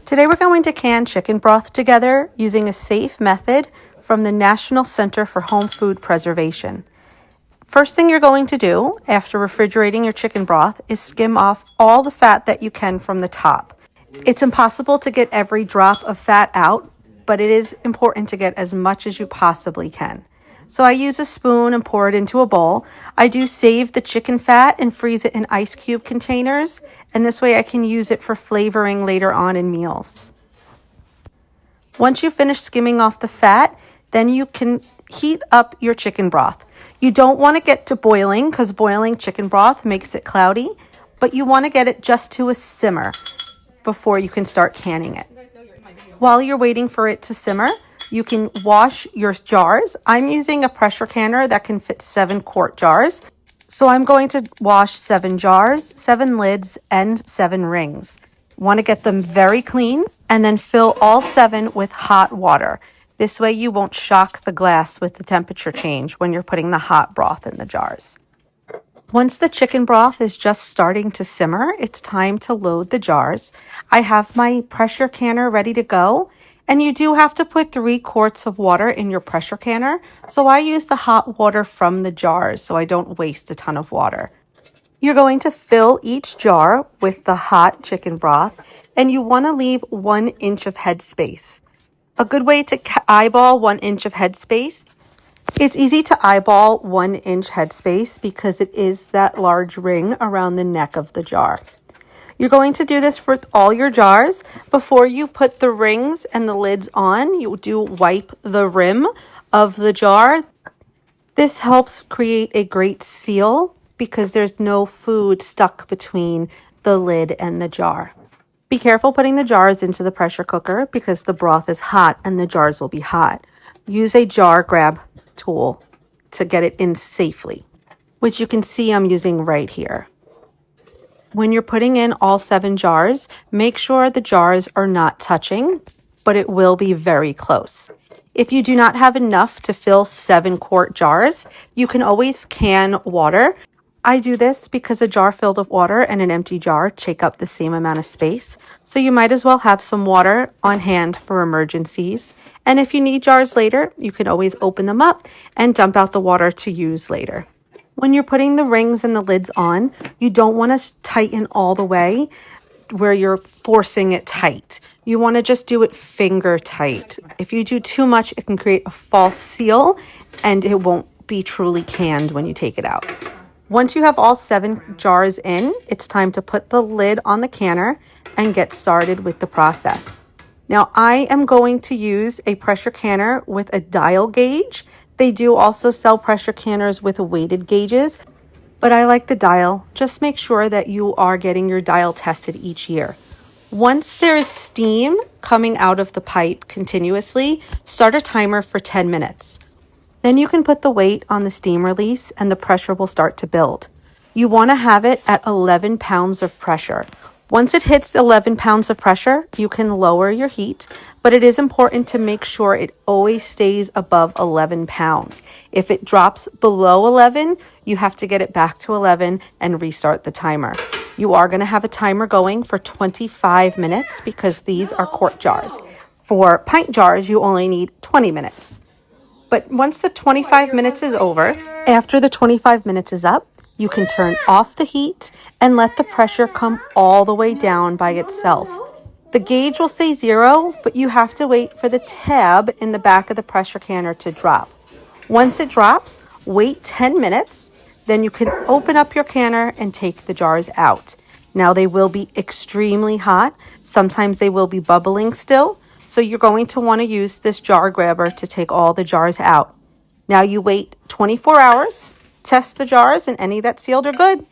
Today we're going to can chicken broth together using a safe method from the National Center for Home Food Preservation. First thing you're going to do after refrigerating your chicken broth is skim off all the fat that you can from the top. It's impossible to get every drop of fat out, but it is important to get as much as you possibly can. So I use a spoon and pour it into a bowl. I do save the chicken fat and freeze it in ice cube containers, and this way I can use it for flavoring later on in meals. Once you finish skimming off the fat, then you can heat up your chicken broth. You don't want to get to boiling because boiling chicken broth makes it cloudy, but you want to get it just to a simmer before you can start canning it. While you're waiting for it to simmer, you can wash your jars. I'm using a pressure canner that can fit 7-quart jars. So I'm going to wash 7 jars, 7 lids, and 7 rings. Want to get them very clean and then fill all 7 with hot water. This way you won't shock the glass with the temperature change when you're putting the hot broth in the jars. Once the chicken broth is just starting to simmer, it's time to load the jars. I have my pressure canner ready to go. And you do have to put 3 quarts of water in your pressure canner. So I use the hot water from the jars so I don't waste a ton of water. You're going to fill each jar with the hot chicken broth, and you want to leave 1 inch of headspace. A good way to eyeball 1 inch of headspace. It's easy to eyeball 1 inch headspace because it is that large ring around the neck of the jar. You're going to do this for all your jars. Before you put the rings and the lids on, you do wipe the rim of the jar. This helps create a great seal because there's no food stuck between the lid and the jar. Be careful putting the jars into the pressure cooker because the broth is hot and the jars will be hot. Use a jar grab tool to get it in safely, which you can see I'm using right here. When you're putting in all 7 jars, make sure the jars are not touching, but it will be very close. If you do not have enough to fill 7-quart jars, you can always can water. I do this because a jar filled with water and an empty jar take up the same amount of space. So you might as well have some water on hand for emergencies. And if you need jars later, you can always open them up and dump out the water to use later. When you're putting the rings and the lids on, you don't want to tighten all the way where you're forcing it tight. You want to just do it finger tight. If you do too much, it can create a false seal and it won't be truly canned when you take it out. Once you have all 7 jars in, it's time to put the lid on the canner and get started with the process. Now, I am going to use a pressure canner with a dial gauge. They do also sell pressure canners with weighted gauges, but I like the dial. Just make sure that you are getting your dial tested each year. Once there is steam coming out of the pipe continuously, start a timer for 10 minutes. Then you can put the weight on the steam release and the pressure will start to build. You want to have it at 11 pounds of pressure. Once it hits 11 pounds of pressure, you can lower your heat, but it is important to make sure it always stays above 11 pounds. If it drops below 11, you have to get it back to 11 and restart the timer. You are going to have a timer going for 25 minutes because these are quart jars. For pint jars, you only need 20 minutes. But once the 25 minutes is over, after the 25 minutes is up, you can turn off the heat and let the pressure come all the way down by itself. The gauge will say 0, but you have to wait for the tab in the back of the pressure canner to drop. Once it drops, wait 10 minutes, then you can open up your canner and take the jars out. Now they will be extremely hot. Sometimes they will be bubbling still. So you're going to want to use this jar grabber to take all the jars out. Now you wait 24 hours, test the jars, and any that sealed are good.